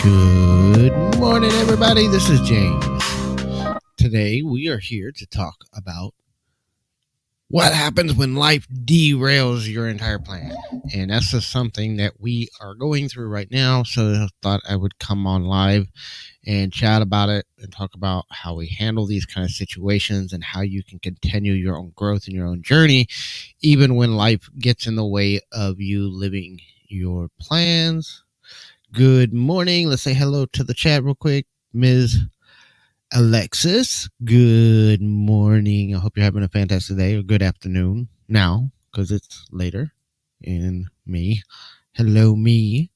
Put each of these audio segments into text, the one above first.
Good morning, everybody. This is James. Today, we are here to talk about what happens when life derails your entire plan. And that's just something that we are going through right now. So I thought I would come on live and chat about it and talk about how we handle these kind of situations and how you can continue your own growth and your own journey, even when life gets in the way of you living your plans. Good morning. Let's say hello to the chat real quick. Ms. Alexis, good morning. I hope you're having a fantastic day or good afternoon now because it's later. And me. Hello, me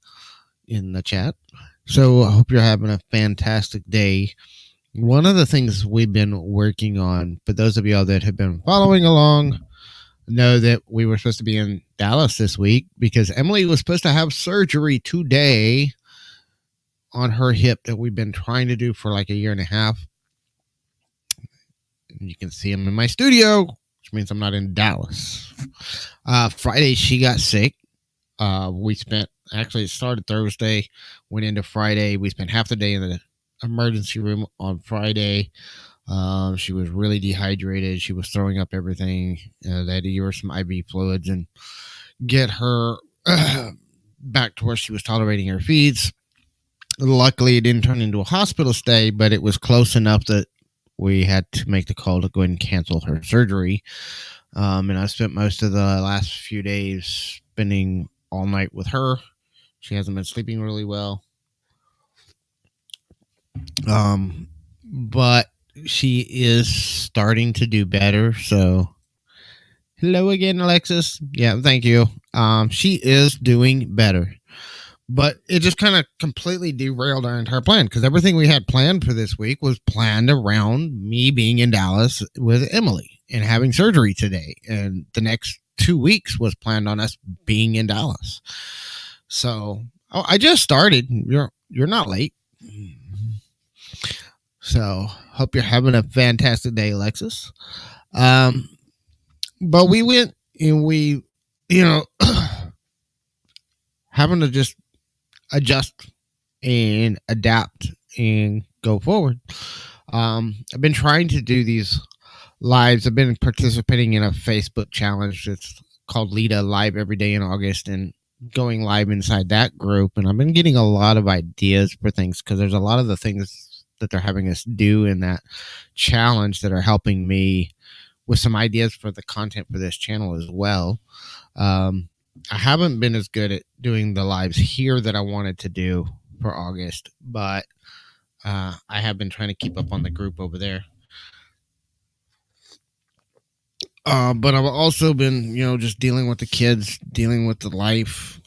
in the chat. So I hope you're having a fantastic day. One of the things we've been working on, for those of y'all that have been following along, know that we were supposed to be in Dallas this week because Emily was supposed to have surgery today on her hip that we've been trying to do for like a year and a half. And you can see him in my studio, which means I'm not in Dallas. Friday, she got sick. It started Thursday, went into Friday. We spent half the day in the emergency room on Friday. She was really dehydrated. She was throwing up everything. They had to give her some IV fluids and get her back to where she was tolerating her feeds. Luckily, it didn't turn into a hospital stay, but it was close enough that we had to make the call to go ahead and cancel her surgery. And I spent most of the last few days spending all night with her. She hasn't been sleeping really well. But she is starting to do better. So hello again, Alexis. Yeah, thank you. She is doing better. But it just kind of completely derailed our entire plan because everything we had planned for this week was planned around me being in Dallas with Emily and having surgery today. And the next 2 weeks was planned on us being in Dallas. So I just started. You're not late. So hope you're having a fantastic day, Alexis. But we went and we, having to just adjust and adapt and go forward. I've been trying to do these lives. I've been participating in a Facebook challenge. It's called Lita Live every day in August and going live inside that group. And I've been getting a lot of ideas for things because there's a lot of the things that they're having us do in that challenge that are helping me with some ideas for the content for this channel as well. I haven't been as good at doing the lives here that I wanted to do for August, but I have been trying to keep up on the group over there. But I've also been, just dealing with the kids, dealing with the life.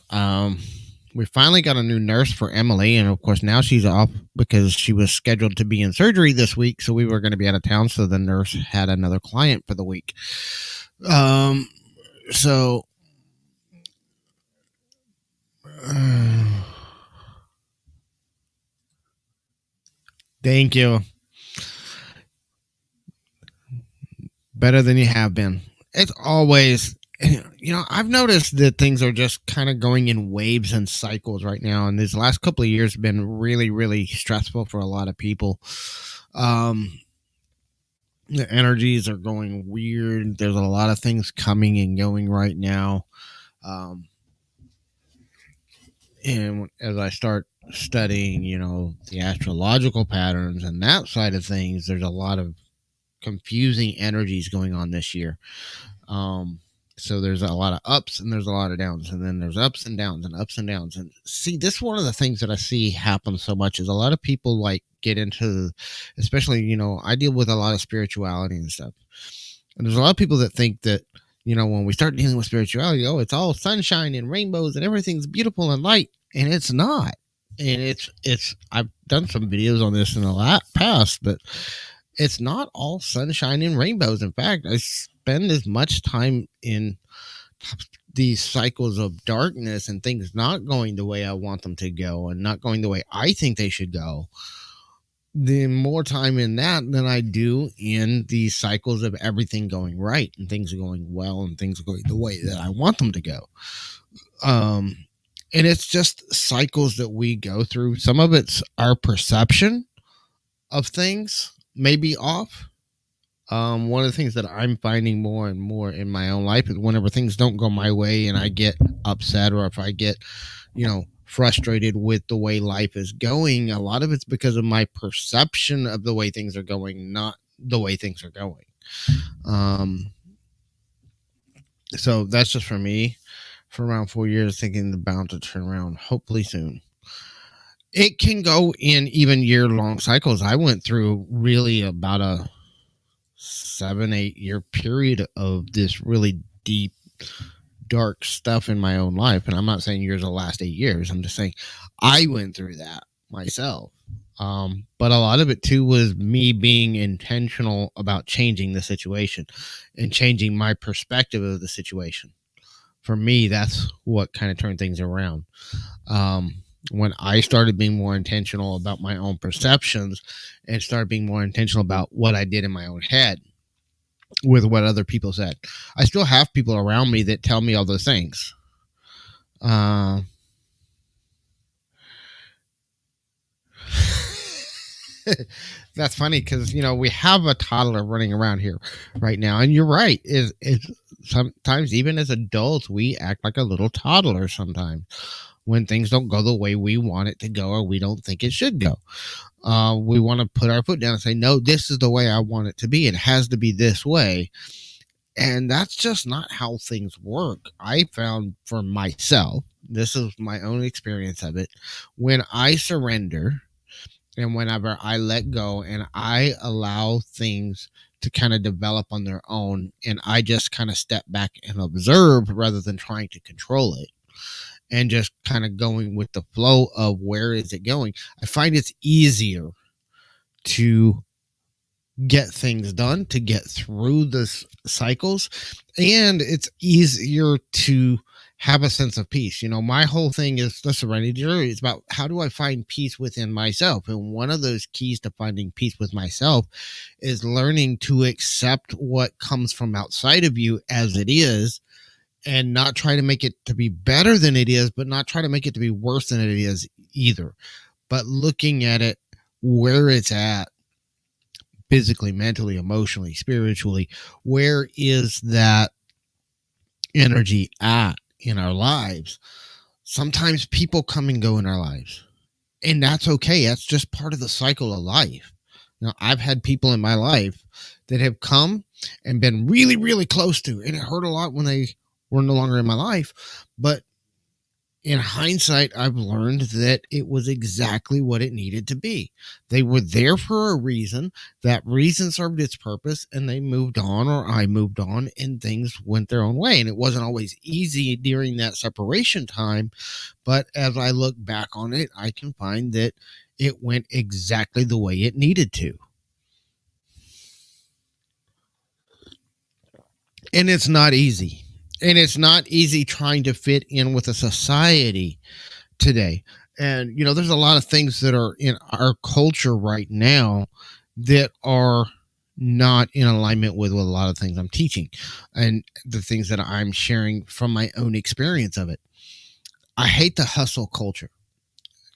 We finally got a new nurse for Emily, and of course now she's off because she was scheduled to be in surgery this week, so we were going to be out of town, so the nurse had another client for the week. So thank you. Better than you have been. It's always, I've noticed that things are just kind of going in waves and cycles right now. And these last couple of years have been really, really stressful for a lot of people. The energies are going weird. There's a lot of things coming and going right now. And as I start studying, the astrological patterns and that side of things, there's a lot of confusing energies going on this year. So there's a lot of ups and there's a lot of downs, and then there's ups and downs and ups and downs. And see, this is one of the things that I see happen so much is a lot of people like get into, especially, I deal with a lot of spirituality and stuff. And there's a lot of people that think that, when we start dealing with spirituality, it's all sunshine and rainbows and everything's beautiful and light. And it's not. And I've done some videos on this in the past, but it's not all sunshine and rainbows. In fact, I spend as much time in these cycles of darkness and things not going the way I want them to go and not going the way I think they should go. Then more time in that than I do in these cycles of everything going right and things going well and things going the way that I want them to go. And it's just cycles that we go through. Some of it's our perception of things may be off. One of the things that I'm finding more and more in my own life is whenever things don't go my way and I get upset, or if I get, frustrated with the way life is going, a lot of it's because of my perception of the way things are going, not the way things are going. So that's just for me. For around 4 years, thinking the bound to turn around, hopefully soon. It can go in even year-long cycles. I went through really about a 7-8 year period of this really deep, dark stuff in my own life. And I'm not saying yours the last 8 years. I'm just saying I went through that myself. But a lot of it too was me being intentional about changing the situation and changing my perspective of the situation. For me, that's what kind of turned things around. When I started being more intentional about my own perceptions and started being more intentional about what I did in my own head with what other people said. I still have people around me that tell me all those things. That's funny because we have a toddler running around here right now, and you're right. Is sometimes even as adults we act like a little toddler sometimes when things don't go the way we want it to go or we don't think it should go. We want to put our foot down and say, no, this is the way I want it to be. It has to be this way. And that's just not how things work. I found for myself, this is my own experience of it, when I surrender and whenever I let go and I allow things to kind of develop on their own, and I just kind of step back and observe rather than trying to control it and just kind of going with the flow of where is it going, I find it's easier to get things done, to get through the cycles, and it's easier to have a sense of peace. My whole thing is the serenity journey. It's about how do I find peace within myself, and one of those keys to finding peace with myself is learning to accept what comes from outside of you as it is, and not try to make it to be better than it is, but not try to make it to be worse than it is either, but looking at it where it's at, physically, mentally, emotionally, spiritually. Where is that energy at in our lives? Sometimes people come and go in our lives, and that's okay. That's just part of the cycle of life. I've had people in my life that have come and been really, really close to, and it hurt a lot when they were no longer in my life. But in hindsight, I've learned that it was exactly what it needed to be. They were there for a reason. That reason served its purpose, and they moved on, or I moved on, and things went their own way. And it wasn't always easy during that separation time. But as I look back on it, I can find that it went exactly the way it needed to. And it's not easy. And it's not easy trying to fit in with a society today. And, there's a lot of things that are in our culture right now that are not in alignment with a lot of things I'm teaching and the things that I'm sharing from my own experience of it. I hate the hustle culture.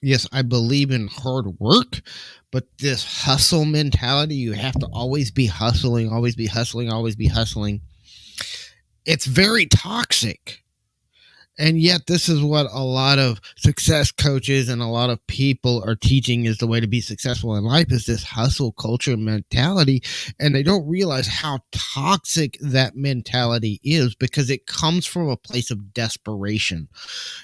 Yes, I believe in hard work, but this hustle mentality, you have to always be hustling, always be hustling, always be hustling. It's very toxic. And yet this is what a lot of success coaches and a lot of people are teaching is the way to be successful in life, is this hustle culture mentality. And they don't realize how toxic that mentality is, because it comes from a place of desperation.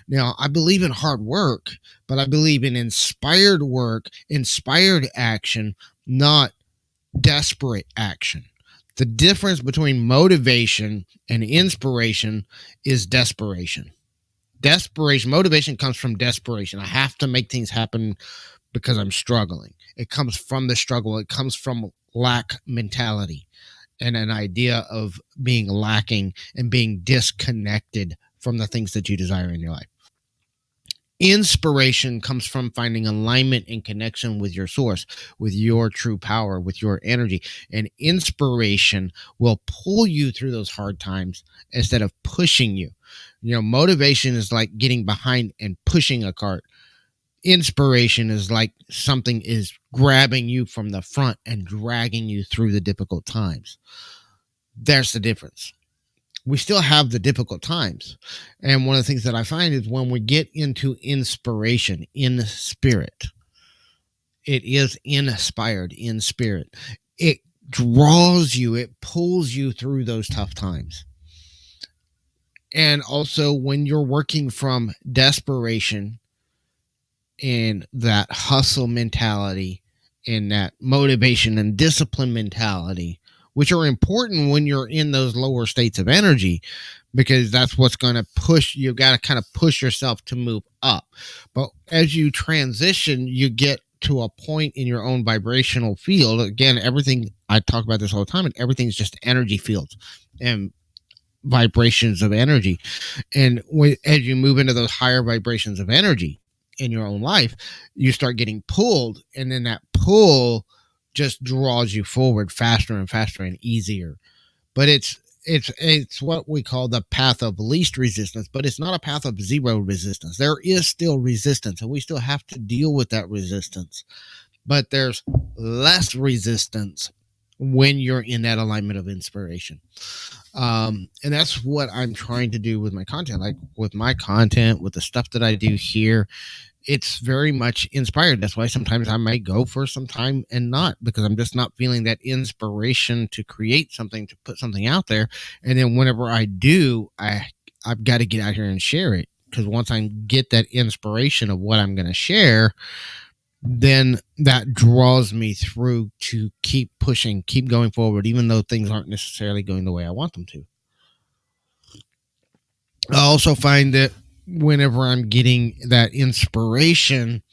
Now, I believe in hard work, but I believe in inspired work, inspired action, not desperate action. The difference between motivation and inspiration is desperation. Motivation comes from desperation. I have to make things happen because I'm struggling. It comes from the struggle. It comes from lack mentality and an idea of being lacking and being disconnected from the things that you desire in your life. Inspiration comes from finding alignment and connection with your source, with your true power, with your energy. And inspiration will pull you through those hard times instead of pushing you. Motivation is like getting behind and pushing a cart. Inspiration is like something is grabbing you from the front and dragging you through the difficult times. There's the difference. We still have the difficult times. And one of the things that I find is when we get into inspiration in spirit, it is inspired in spirit. It draws you, it pulls you through those tough times. And also when you're working from desperation and that hustle mentality and that motivation and discipline mentality, which are important when you're in those lower states of energy, because that's what's going to push. You've got to kind of push yourself to move up. But as you transition, you get to a point in your own vibrational field. Again, everything, I talk about this all the time, and everything's just energy fields and vibrations of energy. And as you move into those higher vibrations of energy in your own life, you start getting pulled, and then that pull just draws you forward faster and faster and easier. But it's what we call the path of least resistance, but it's not a path of zero resistance. There is still resistance, and we still have to deal with that resistance. But there's less resistance when you're in that alignment of inspiration. And that's what I'm trying to do with my content. Like with my content, with the stuff that I do here, it's very much inspired. That's why sometimes I might go for some time and not, because I'm just not feeling that inspiration to create something, to put something out there. And then whenever I do, I've got to get out here and share it, because once I get that inspiration of what I'm going to share, then that draws me through to keep pushing, keep going forward, even though things aren't necessarily going the way I want them to. I also find that whenever I'm getting that inspiration,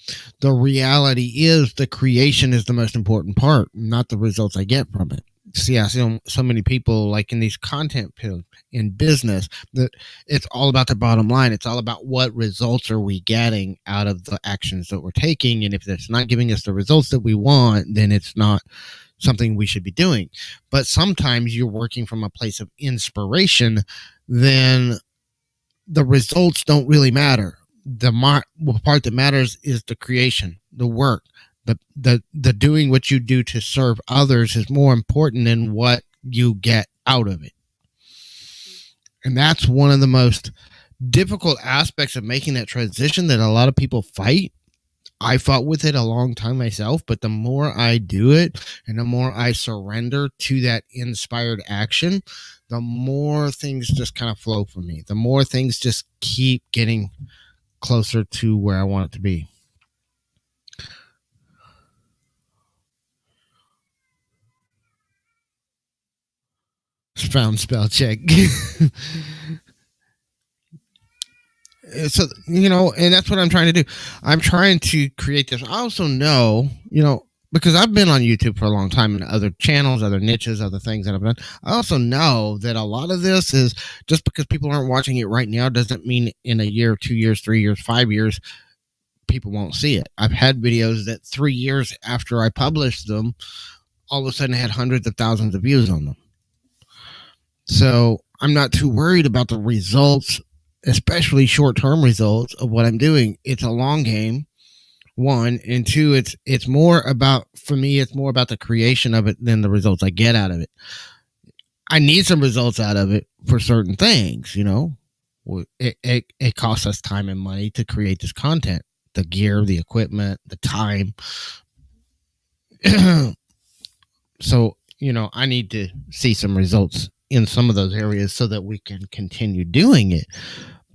the reality is the creation is the most important part, not the results I get from it. See, I see so many people like in these content pills in business that it's all about the bottom line. It's all about what results are we getting out of the actions that we're taking. And if it's not giving us the results that we want, then it's not something we should be doing. But sometimes you're working from a place of inspiration, then the results don't really matter. The part that matters is the creation, the work, the doing what you do to serve others is more important than what you get out of it. And that's one of the most difficult aspects of making that transition that a lot of people fight. I fought with it a long time myself, but the more I do it and the more I surrender to that inspired action, the more things just kind of flow for me. The more things just keep getting closer to where I want it to be. Found spell check. So, and that's what I'm trying to do. I'm trying to create this. I also know, because I've been on YouTube for a long time and other channels, other niches, other things that I've done. I also know that a lot of this is just because people aren't watching it right now doesn't mean in a year, 2 years, 3 years, 5 years, people won't see it. I've had videos that 3 years after I published them, all of a sudden had hundreds of thousands of views on them. So I'm not too worried about the results, especially short-term results of what I'm doing. It's a long game, one, and two, it's more about, for me, it's more about the creation of it than the results I get out of it. I need some results out of it for certain things, It costs us time and money to create this content, the gear, the equipment, the time. So, I need to see some results in some of those areas so that we can continue doing it.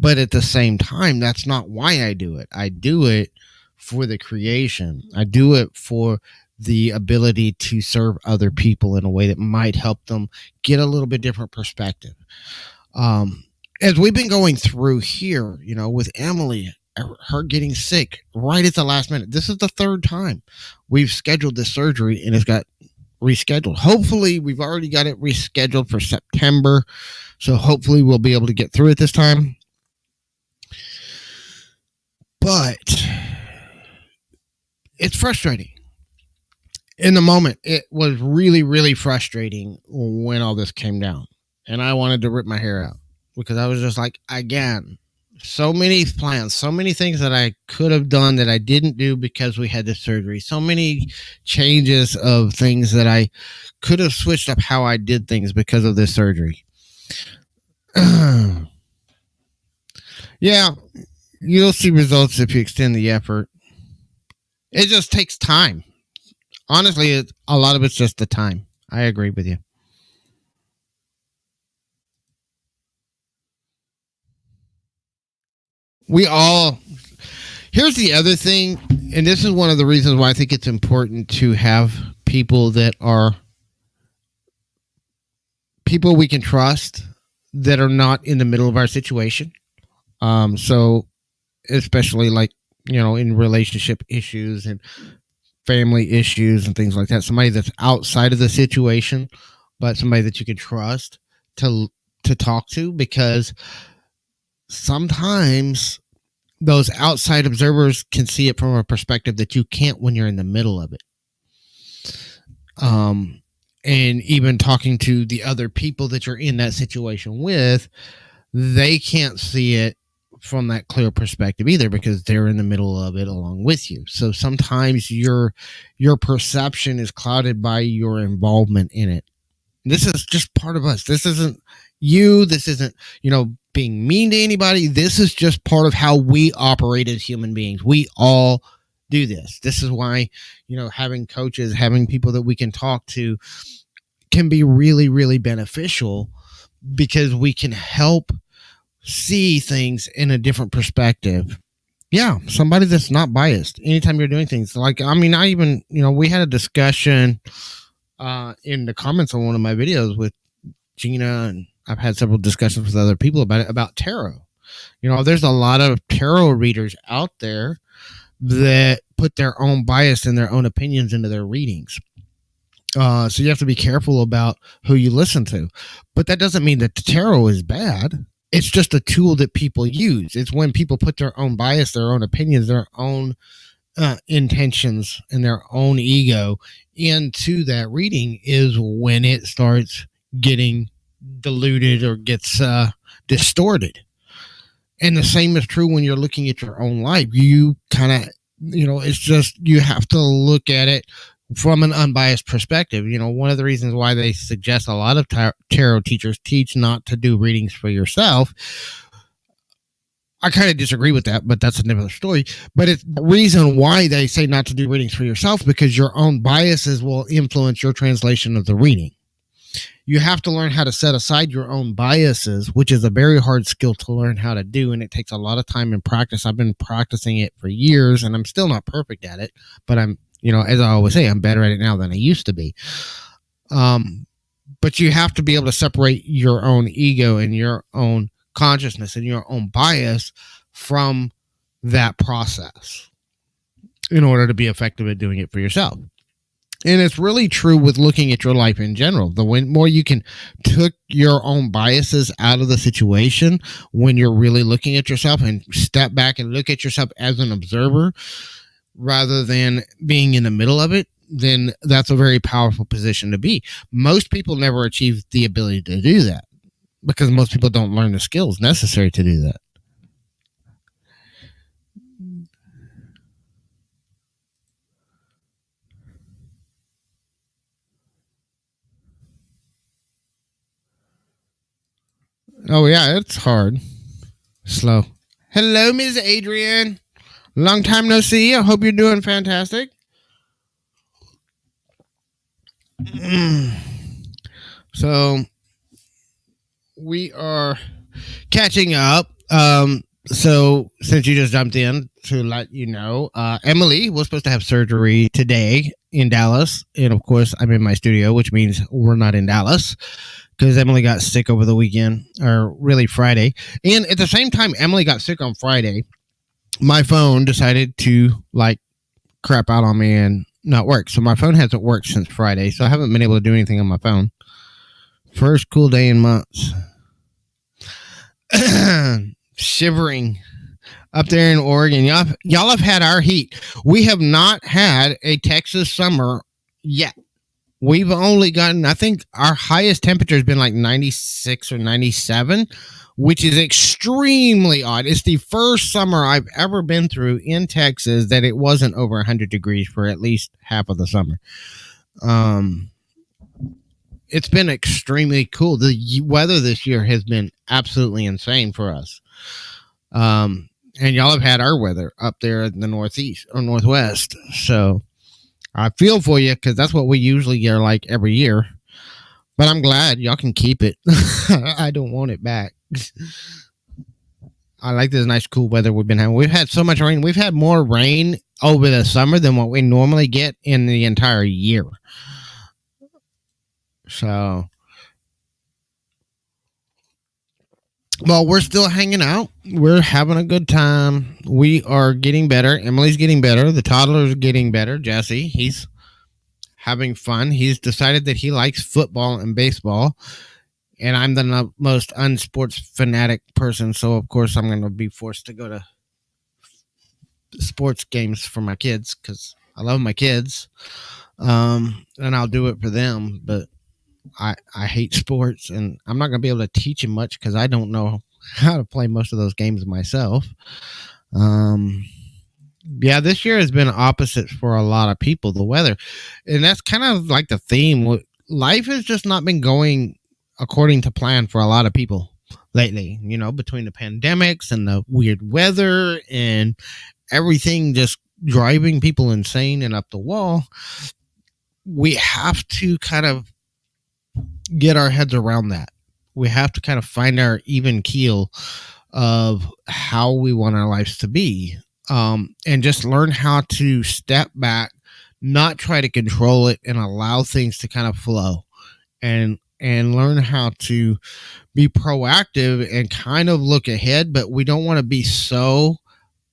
But at the same time, that's not why I do it. I do it for the creation. I do it for the ability to serve other people in a way that might help them get a little bit different perspective. As we've been going through here, with Emily, her getting sick right at the last minute. This is the third time we've scheduled this surgery and it's got rescheduled. Hopefully we've already got it rescheduled for September, so hopefully we'll be able to get through it this time. But it's frustrating. In the moment, it was really, really frustrating when all this came down. And I wanted to rip my hair out because I was just like, again, so many plans, so many things that I could have done that I didn't do because we had this surgery. So many changes of things that I could have switched up how I did things because of this surgery. Yeah, you'll see results if you extend the effort. It just takes time. Honestly, a lot of it's just the time. I agree with you. We all. Here's the other thing, and this is one of the reasons why I think it's important to have people that are people we can trust that are not in the middle of our situation. So especially like, in relationship issues and family issues and things like that. Somebody that's outside of the situation, but somebody that you can trust to talk to, because sometimes those outside observers can see it from a perspective that you can't when you're in the middle of it. And even talking to the other people that you're in that situation with, they can't see it from that clear perspective either because they're in the middle of it along with you. So sometimes your perception is clouded by your involvement in it. This is just part of us. This isn't you. This isn't, being mean to anybody. This is just part of how we operate as human beings. We all do this. This is why, having coaches, having people that we can talk to can be really, really beneficial, because we can help see things in a different perspective. Yeah, somebody that's not biased anytime you're doing things. Like, I even, we had a discussion in the comments on one of my videos with Gina, and I've had several discussions with other people about it, about tarot. There's a lot of tarot readers out there that put their own bias and their own opinions into their readings. So you have to be careful about who you listen to. But that doesn't mean that the tarot is bad. It's just a tool that people use. It's when people put their own bias, their own opinions, their own intentions, and their own ego into that reading is when it starts getting diluted or gets distorted. And the same is true when you're looking at your own life. You kind of, it's just, you have to look at it from an unbiased perspective. One of the reasons why they suggest a lot of tarot teachers teach not to do readings for yourself, I kind of disagree with that, but that's another story. But it's the reason why they say not to do readings for yourself, because your own biases will influence your translation of the reading. You have to learn how to set aside your own biases, which is a very hard skill to learn how to do, and it takes a lot of time and practice. I've been practicing it for years, and I'm still not perfect at it, but I'm, as I always say, I'm better at it now than I used to be. But you have to be able to separate your own ego and your own consciousness and your own bias from that process in order to be effective at doing it for yourself. And it's really true with looking at your life in general. The more you can take your own biases out of the situation when you're really looking at yourself and step back and look at yourself as an observer rather than being in the middle of it, then that's a very powerful position to be. Most people never achieve the ability to do that because most people don't learn the skills necessary to do that. Oh, yeah, it's hard. Slow. Hello, Ms. Adrian. Long time no see. I hope you're doing fantastic. So, we are catching up. So, since you just jumped in, to let you know, Emily was supposed to have surgery today in Dallas. And, of course, I'm in my studio, which means we're not in Dallas, because Emily got sick over the weekend, or really Friday. And at the same time Emily got sick on Friday, my phone decided to crap out on me and not work. So my phone hasn't worked since Friday. So I haven't been able to do anything on my phone. First cool day in months. Shivering. up there in Oregon. Y'all have had our heat. We have not had a Texas summer yet. We've only gotten, I think our highest temperature has been like 96 or 97, which is extremely odd. It's the first summer I've ever been through in Texas that it wasn't over 100 degrees for at least half of the summer. It's been extremely cool. The weather this year has been absolutely insane for us. And y'all have had our weather up there in the Northeast or Northwest. So I feel for you because that's what we usually get like every year. But I'm glad y'all can keep it. I don't want it back. I like this nice cool weather we've been having. We've had so much rain. We've had more rain over the summer than what we normally get in the entire year. So, well, we're still hanging out. We're having a good time. We are getting better. Emily's getting better. The toddler's getting better. Jesse, he's having fun. He's decided that he likes football and baseball. And I'm the most unsports fanatic person. So, of course, I'm going to be forced to go to sports games for my kids because I love my kids. And I'll do it for them. But I hate sports, and I'm not going to be able to teach him much because I don't know how to play most of those games myself. Yeah, this year has been opposite for a lot of people, the weather. And that's kind of like the theme. Life has just not been going according to plan for a lot of people lately, you know, between the pandemics and the weird weather and everything just driving people insane and up the wall. We have to kind of get our heads around that. We have to kind of find our even keel of how we want our lives to be, and just learn how to step back, not try to control it, and allow things to kind of flow, and learn how to be proactive and kind of look ahead. But we don't want to be so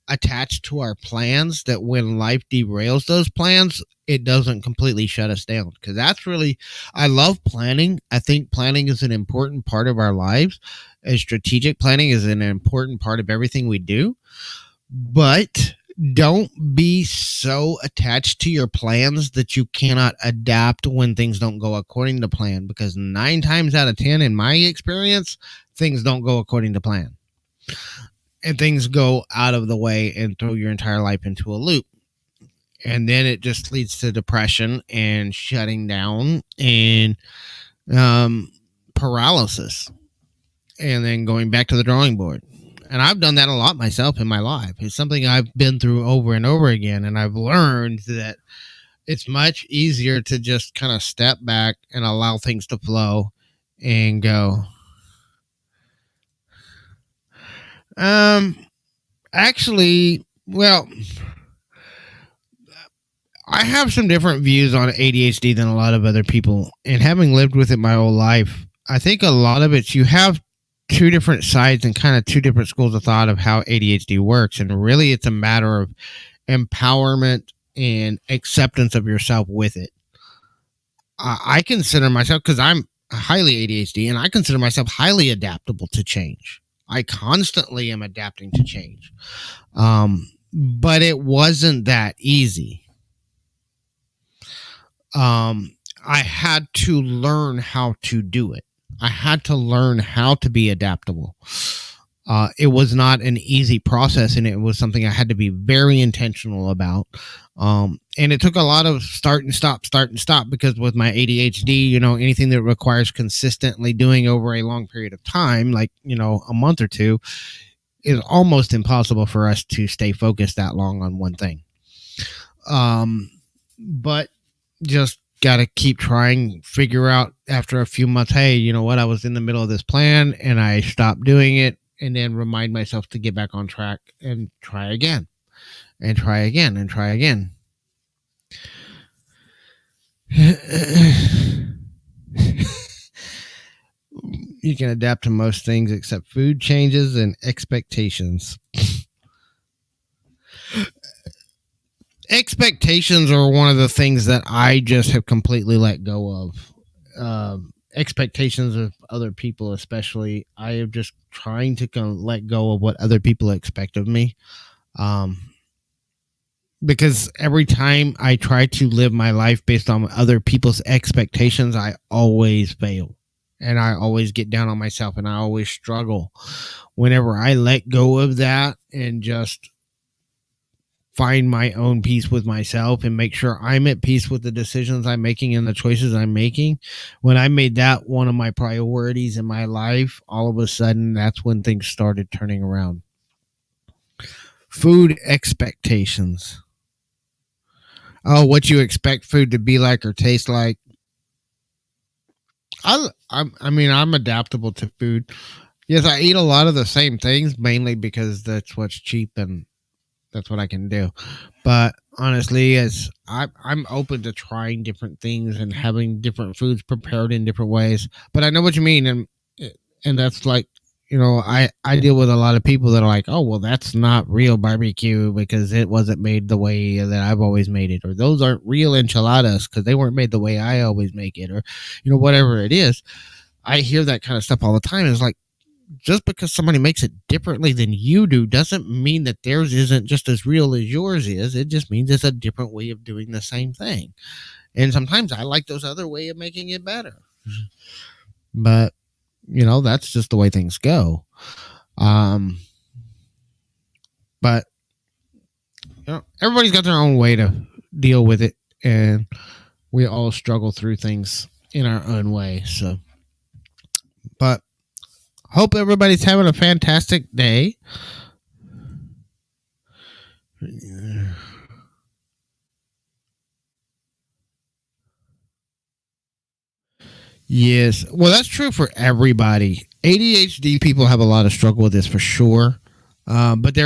attached to our plans that when life derails those plans, it doesn't completely shut us down. Because that's really, I love planning. I think planning is an important part of our lives, and strategic planning is an important part of everything we do. But don't be so attached to your plans that you cannot adapt when things don't go according to plan, because 9 times out of 10 in my experience, things don't go according to plan. And things go out of the way and throw your entire life into a loop. And then it just leads to depression and shutting down and paralysis. And then going back to the drawing board. And I've done that a lot myself in my life. It's something I've been through over and over again. And I've learned that it's much easier to just kind of step back and allow things to flow and go. Actually, well, I have some different views on ADHD than a lot of other people. And having lived with it my whole life, I think a lot of it's you have 2 different sides and kind of 2 different schools of thought of how ADHD works. And really, it's a matter of empowerment and acceptance of yourself with it. I consider myself, because I'm highly ADHD, and I consider myself highly adaptable to change. I constantly am adapting to change. But it wasn't that easy. I had to learn how to do it. I had to learn how to be adaptable. It was not an easy process, and it was something I had to be very intentional about. And it took a lot of start and stop, because with my ADHD, you know, anything that requires consistently doing over a long period of time, like, you know, a month or 2, is almost impossible for us to stay focused that long on one thing. But just got to keep trying, figure out after a few months, hey, you know what, I was in the middle of this plan and I stopped doing it, and then remind myself to get back on track and try again and try again and try again. You can adapt to most things except food changes and expectations. Expectations are one of the things that I just have completely let go of. expectations of other people, especially, I am just trying to kind of let go of what other people expect of me. Because every time I try to live my life based on other people's expectations, I always fail. And I always get down on myself and I always struggle. Whenever I let go of that and just find my own peace with myself and make sure I'm at peace with the decisions I'm making and the choices I'm making, when I made that one of my priorities in my life, all of a sudden, that's when things started turning around. Food expectations. Oh, what you expect food to be like or taste like. I'm adaptable to food. Yes, I eat a lot of the same things, mainly because that's what's cheap and that's what I can do. But honestly, I'm open to trying different things and having different foods prepared in different ways. But I know what you mean, and that's like, I deal with a lot of people that are like, oh, well, that's not real barbecue because it wasn't made the way that I've always made it, or those aren't real enchiladas because they weren't made the way I always make it, or whatever it is. I hear that kind of stuff all the time. It's like, just because somebody makes it differently than you do doesn't mean that theirs isn't just as real as yours is. It just means it's a different way of doing the same thing. And sometimes I like those other way of making it better. But, that's just the way things go. But, everybody's got their own way to deal with it. And we all struggle through things in our own way. So, but hope everybody's having a fantastic day. Yes. Well, that's true for everybody. ADHD people have a lot of struggle with this for sure. But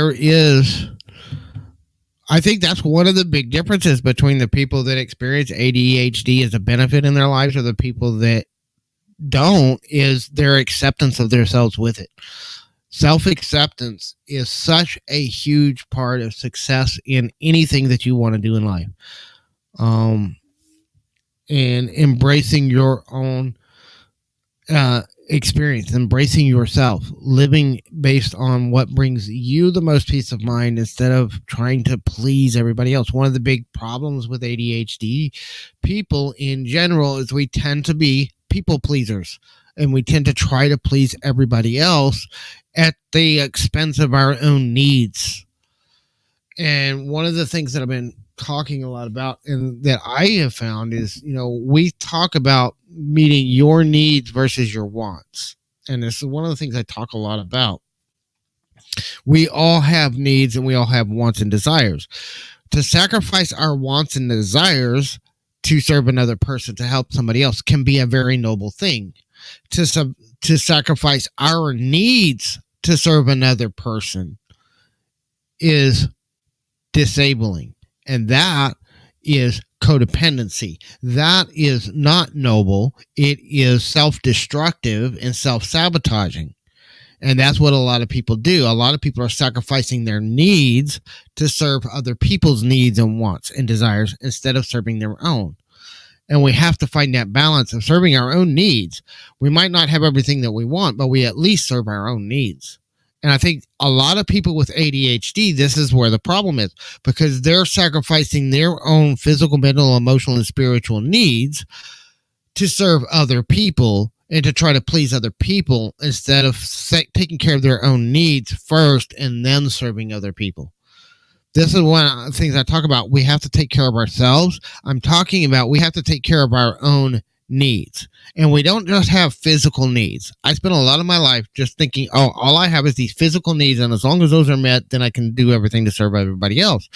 I think that's one of the big differences between the people that experience ADHD as a benefit in their lives or the people that don't, is their acceptance of themselves with it. Self-acceptance is such a huge part of success in anything that you want to do in life. And embracing your own experience, embracing yourself, living based on what brings you the most peace of mind instead of trying to please everybody else. One of the big problems with ADHD people in general is we tend to be people pleasers and we tend to try to please everybody else at the expense of our own needs. And one of the things that I've been talking a lot about and that I have found is, we talk about meeting your needs versus your wants. And this is one of the things I talk a lot about. We all have needs and we all have wants and desires. To sacrifice our wants and desires to serve another person, to help somebody else, can be a very noble thing. To sacrifice our needs to serve another person is disabling. And that is codependency. That is not noble. It is self-destructive and self-sabotaging. And that's what a lot of people do. A lot of people are sacrificing their needs to serve other people's needs and wants and desires instead of serving their own. And we have to find that balance of serving our own needs. We might not have everything that we want, but we at least serve our own needs. And I think a lot of people with ADHD, this is where the problem is, because they're sacrificing their own physical, mental, emotional, and spiritual needs to serve other people and to try to please other people instead of taking care of their own needs first and then serving other people. This is one of the things I talk about. We have to take care of ourselves. I'm talking about we have to take care of our own needs. And we don't just have physical needs. I spent a lot of my life just thinking, oh, all I have is these physical needs, and as long as those are met, then I can do everything to serve everybody else.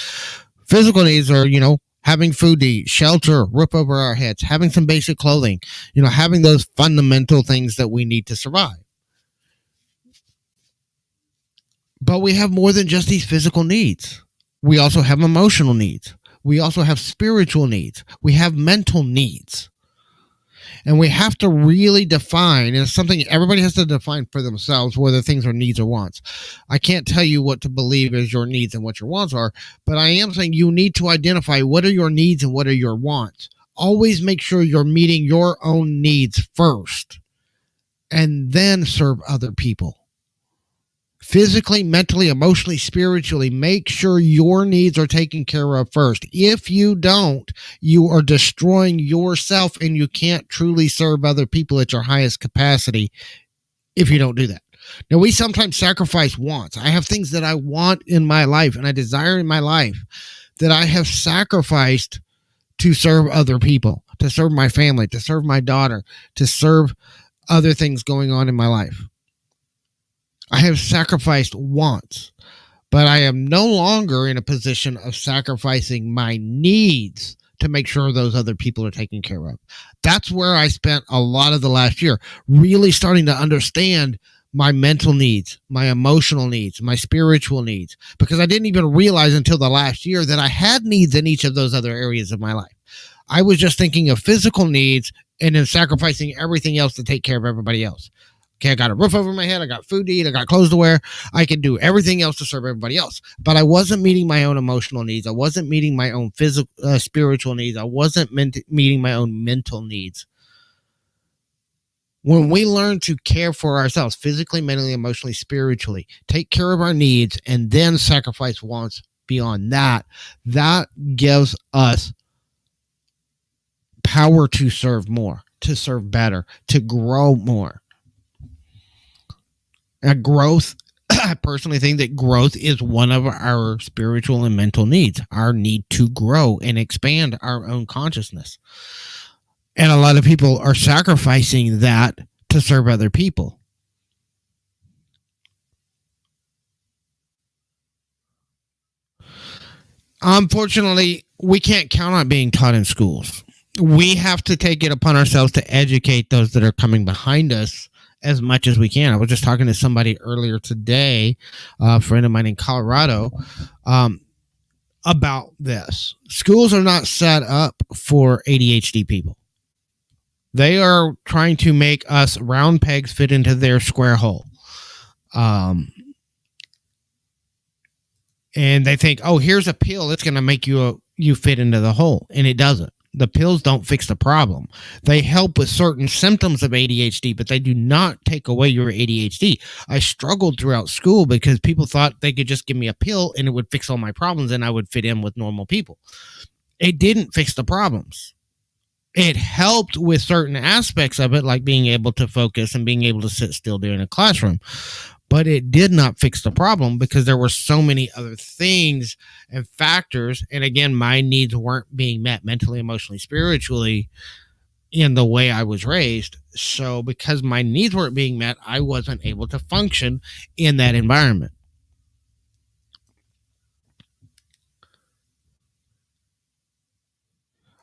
Physical needs are, having food to eat, shelter, roof over our heads, having some basic clothing, having those fundamental things that we need to survive. But we have more than just these physical needs. We also have emotional needs. We also have spiritual needs. We have mental needs. And we have to really define, and it's something everybody has to define for themselves, whether things are needs or wants. I can't tell you what to believe is your needs and what your wants are, but I am saying you need to identify what are your needs and what are your wants. Always make sure you're meeting your own needs first and then serve other people. Physically, mentally, emotionally, spiritually, make sure your needs are taken care of first. If you don't, you are destroying yourself and you can't truly serve other people at your highest capacity if you don't do that. Now, we sometimes sacrifice wants. I have things that I want in my life and I desire in my life that I have sacrificed to serve other people, to serve my family, to serve my daughter, to serve other things going on in my life. I have sacrificed wants, but I am no longer in a position of sacrificing my needs to make sure those other people are taken care of. That's where I spent a lot of the last year, really starting to understand my mental needs, my emotional needs, my spiritual needs, because I didn't even realize until the last year that I had needs in each of those other areas of my life. I was just thinking of physical needs and then sacrificing everything else to take care of everybody else. Okay, I got a roof over my head. I got food to eat. I got clothes to wear. I can do everything else to serve everybody else. But I wasn't meeting my own emotional needs. I wasn't meeting my own physical, spiritual needs. I wasn't meeting my own mental needs. When we learn to care for ourselves physically, mentally, emotionally, spiritually, take care of our needs, and then sacrifice wants beyond that, that gives us power to serve more, to serve better, to grow more. Growth, I personally think that growth is one of our spiritual and mental needs, our need to grow and expand our own consciousness. And a lot of people are sacrificing that to serve other people. Unfortunately, we can't count on being taught in schools. We have to take it upon ourselves to educate those that are coming behind us as much as we can. I was just talking to somebody earlier today, a friend of mine in Colorado, about this. Schools are not set up for ADHD people. They are trying to make us round pegs fit into their square hole. And they think, oh, here's a pill. It's going to make you fit into the hole. And it doesn't. The pills don't fix the problem. They help with certain symptoms of ADHD, but they do not take away your ADHD. I struggled throughout school because people thought they could just give me a pill and it would fix all my problems and I would fit in with normal people. It didn't fix the problems. It helped with certain aspects of it, like being able to focus and being able to sit still during a classroom. But it did not fix the problem because there were so many other things and factors. And again, my needs weren't being met mentally, emotionally, spiritually in the way I was raised. So because my needs weren't being met, I wasn't able to function in that environment.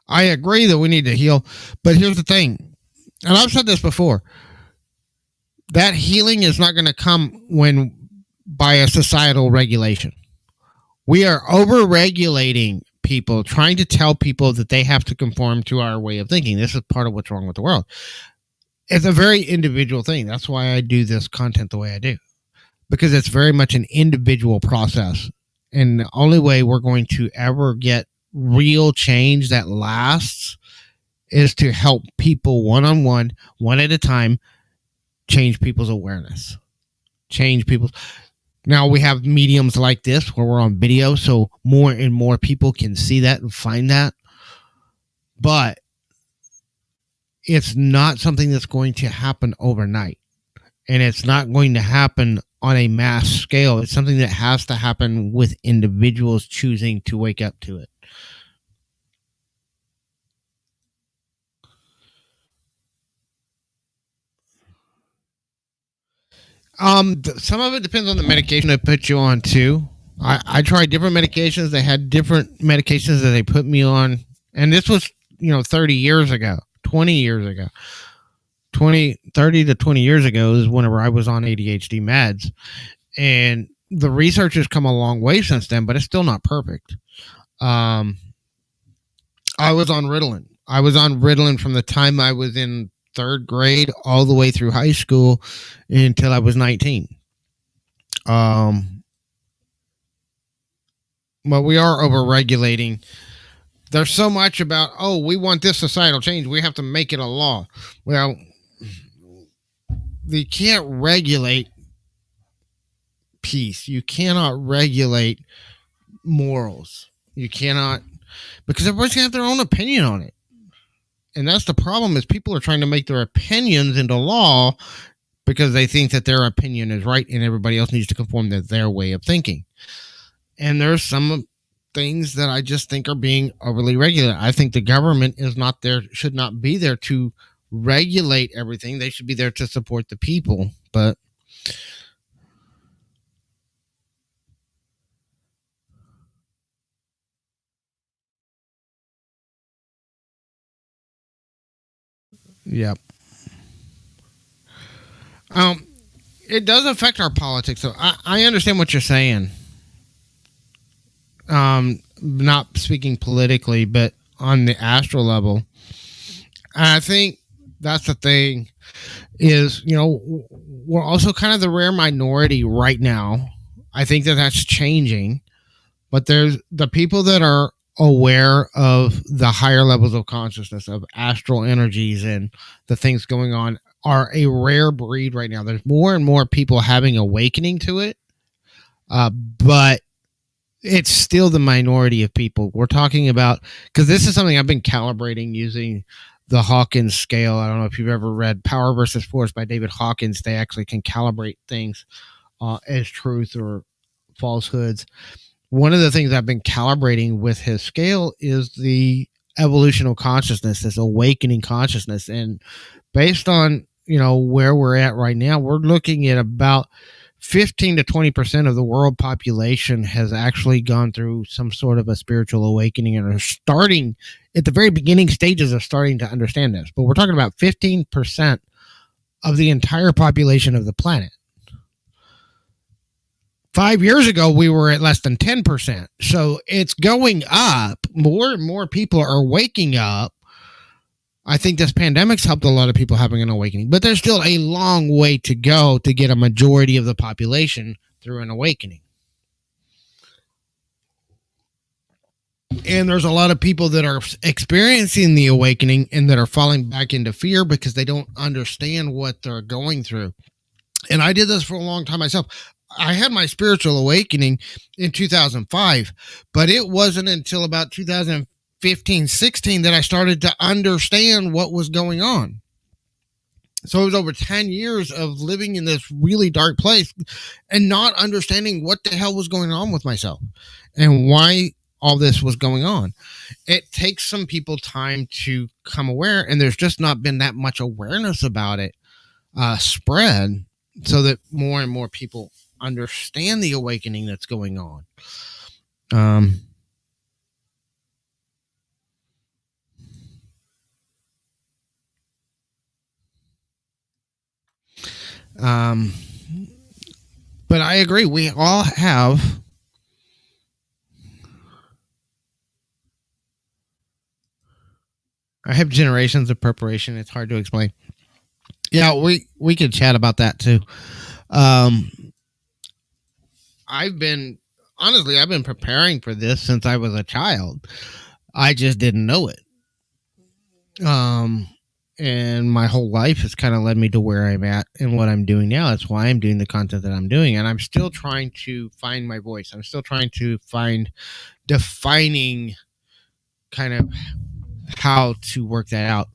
I agree that we need to heal. But here's the thing, and I've said this before, that healing is not going to come by a societal regulation. We are over-regulating people, trying to tell people that they have to conform to our way of thinking. This is part of what's wrong with the world. It's a very individual thing. That's why I do this content the way I do, because it's very much an individual process. And the only way we're going to ever get real change that lasts is to help people one-on-one, one at a time, change people's awareness, change people's. Now we have mediums like this where we're on video, so more and more people can see that and find that. But it's not something that's going to happen overnight. And it's not going to happen on a mass scale. It's something that has to happen with individuals choosing to wake up to it. Some of it depends on the medication they put you on too. I tried different medications. They had different medications that they put me on, and this was 30 years ago, 20 years ago. 30 to 20 years ago is whenever I was on ADHD meds, and the research has come a long way since then, but it's still not perfect. I was on Ritalin. I was on Ritalin from the time I was in third grade all the way through high school until I was 19. But we are over regulating There's so much about, oh, we want this societal change, we have to make it a law. Well, you can't regulate peace. You cannot regulate morals. You cannot, because everybody's gonna have their own opinion on it. And that's the problem, is people are trying to make their opinions into law because they think that their opinion is right and everybody else needs to conform to their way of thinking. And there's some things that I just think are being overly regulated. I think the government is not there, should not be there to regulate everything. They should be there to support the people. But yeah, um, it does affect our politics. So I understand what you're saying. Not speaking politically, but on the astral level, I think that's the thing. Is, we're also kind of the rare minority right now. I think that that's changing, but there's the people that are aware of the higher levels of consciousness of astral energies and the things going on are a rare breed right now. There's more and more people having awakening to it, but it's still the minority of people. We're talking about, because this is something I've been calibrating using the Hawkins scale. I don't know if you've ever read Power versus Force by David Hawkins. They actually can calibrate things as truth or falsehoods. One of the things I've been calibrating with his scale is the evolutional consciousness, this awakening consciousness. And based on, where we're at right now, we're looking at about 15 to 20% of the world population has actually gone through some sort of a spiritual awakening and are starting at the very beginning stages of starting to understand this. But we're talking about 15% of the entire population of the planet. 5 years ago, we were at less than 10%. So it's going up. More and more people are waking up. I think this pandemic's helped a lot of people having an awakening, but there's still a long way to go to get a majority of the population through an awakening. And there's a lot of people that are experiencing the awakening and that are falling back into fear because they don't understand what they're going through. And I did this for a long time myself. I had my spiritual awakening in 2005, but it wasn't until about 2015, 16 that I started to understand what was going on. So it was over 10 years of living in this really dark place and not understanding what the hell was going on with myself and why all this was going on. It takes some people time to come aware, and there's just not been that much awareness about it spread so that more and more people understand the awakening that's going on. But I agree. We all have generations of preparation. It's hard to explain. Yeah, we could chat about that too. I've been preparing for this since I was a child. I just didn't know it. And my whole life has kind of led me to where I'm at and what I'm doing now. That's why I'm doing the content that I'm doing. And I'm still trying to find my voice. I'm still trying to find defining kind of how to work that out.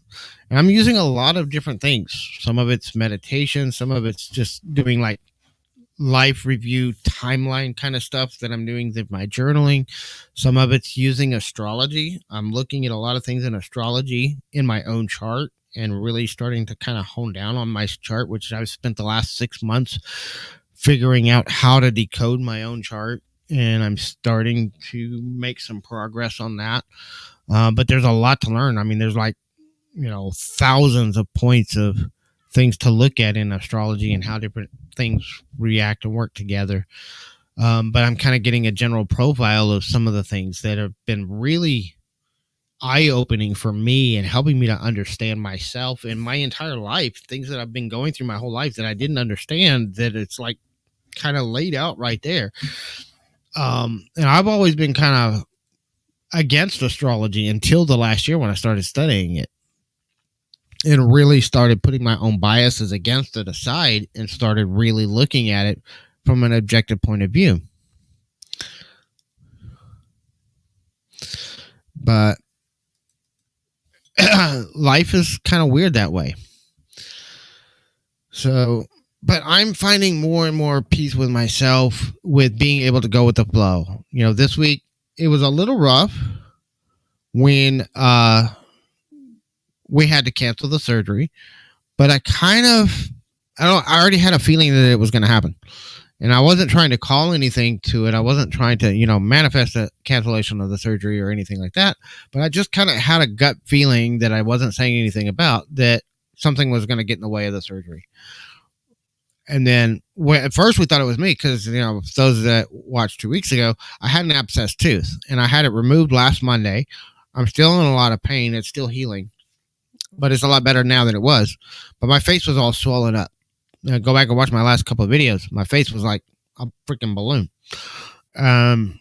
And I'm using a lot of different things. Some of it's meditation. Some of it's just doing like life review timeline kind of stuff that I'm doing with my journaling. Some of it's using astrology. I'm looking at a lot of things in astrology in my own chart and really starting to kind of hone down on my chart, which I've spent the last 6 months figuring out how to decode my own chart. And I'm starting to make some progress on that. But there's a lot to learn. I mean, there's like, thousands of points of things to look at in astrology and how different things react and work together. But I'm kind of getting a general profile of some of the things that have been really eye-opening for me and helping me to understand myself and my entire life, things that I've been going through my whole life that I didn't understand, that it's like kind of laid out right there. And I've always been kind of against astrology until the last year when I started studying it and really started putting my own biases against it aside and started really looking at it from an objective point of view. But life is kind of weird that way. So, but I'm finding more and more peace with myself with being able to go with the flow. You know, this week it was a little rough when we had to cancel the surgery, but I already had a feeling that it was going to happen. And I wasn't trying to call anything to it. I wasn't trying to, manifest a cancellation of the surgery or anything like that. But I just kind of had a gut feeling that I wasn't saying anything about that something was going to get in the way of the surgery. And then at first we thought it was me because, those that watched 2 weeks ago, I had an abscessed tooth and I had it removed last Monday. I'm still in a lot of pain. It's still healing, but it's a lot better now than it was. But my face was all swollen up. Go back and watch my last couple of videos. My face was like a freaking balloon. And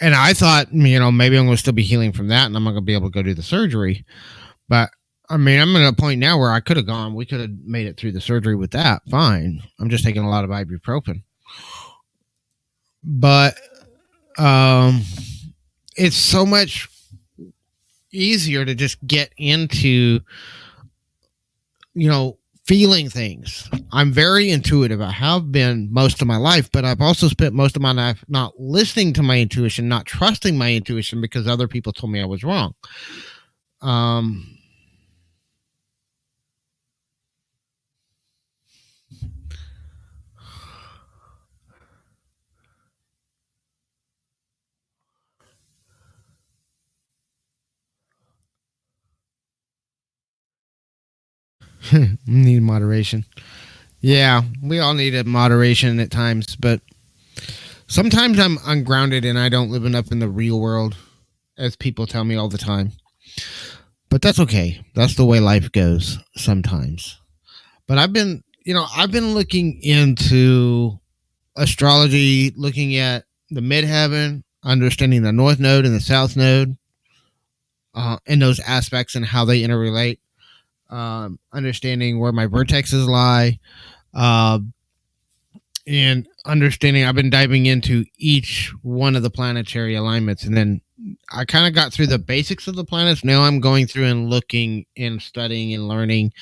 I thought, maybe I'm going to still be healing from that and I'm not going to be able to go do the surgery. But I'm at a point now where I could have gone. We could have made it through the surgery with that. Fine. I'm just taking a lot of ibuprofen. But it's so much easier to just get into, feeling things. I'm very intuitive. I have been most of my life, but I've also spent most of my life not listening to my intuition, not trusting my intuition because other people told me I was wrong. Need moderation. Yeah, we all needed moderation at times, but sometimes I'm ungrounded and I don't live enough in the real world, as people tell me all the time. But that's okay. That's the way life goes sometimes. But I've been looking into astrology, looking at the midheaven, understanding the north node and the south node, and those aspects and how they interrelate. Understanding where my vertexes lie, and understanding. I've been diving into each one of the planetary alignments, and then I kind of got through the basics of the planets. Now I'm going through and looking and studying and learning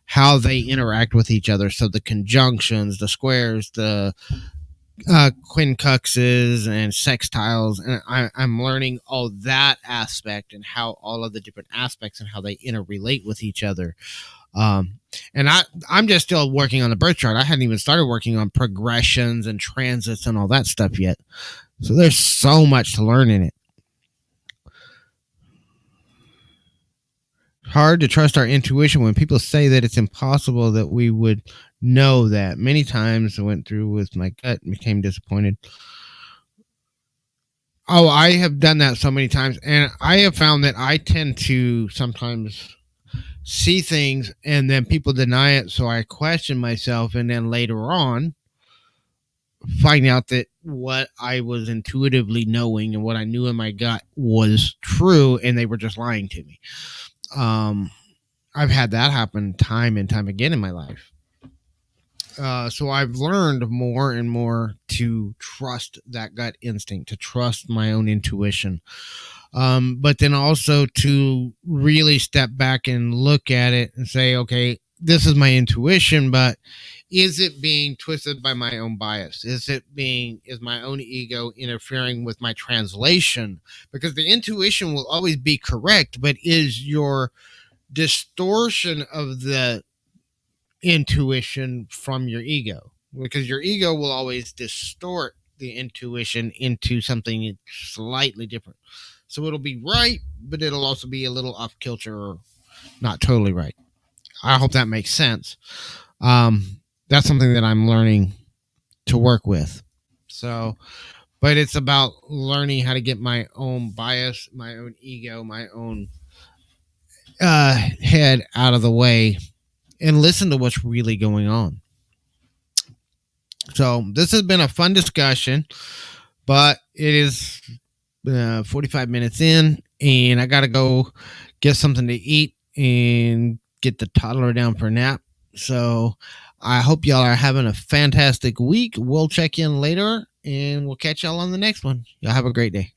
how they interact with each other. So the conjunctions, the squares, the quincunxes and sextiles, and I'm learning all that aspect and how all of the different aspects and how they interrelate with each other. And I'm just still working on the birth chart. I hadn't even started working on progressions and transits and all that stuff yet. So there's so much to learn in it. Hard to trust our intuition when people say that it's impossible that we would know that. Many times I went through with my gut and became disappointed. Oh, I have done that so many times, and I have found that I tend to sometimes see things and then people deny it, so I question myself, and then later on find out that what I was intuitively knowing and what I knew in my gut was true, and they were just lying to me. I've had that happen time and time again in my life. So I've learned more and more to trust that gut instinct, to trust my own intuition. But then also to really step back and look at it and say, okay, this is my intuition, but is it being twisted by my own bias? Is my own ego interfering with my translation? Because the intuition will always be correct, but is your distortion of the intuition from your ego? Because your ego will always distort the intuition into something slightly different. So it'll be right, but it'll also be a little off kilter or not totally right. I hope that makes sense. That's something that I'm learning to work with. So, but it's about learning how to get my own bias, my own ego, my own head out of the way and listen to what's really going on. So this has been a fun discussion, but it is 45 minutes in, and I got to go get something to eat and get the toddler down for a nap. So I hope y'all are having a fantastic week. We'll check in later, and we'll catch y'all on the next one. Y'all have a great day.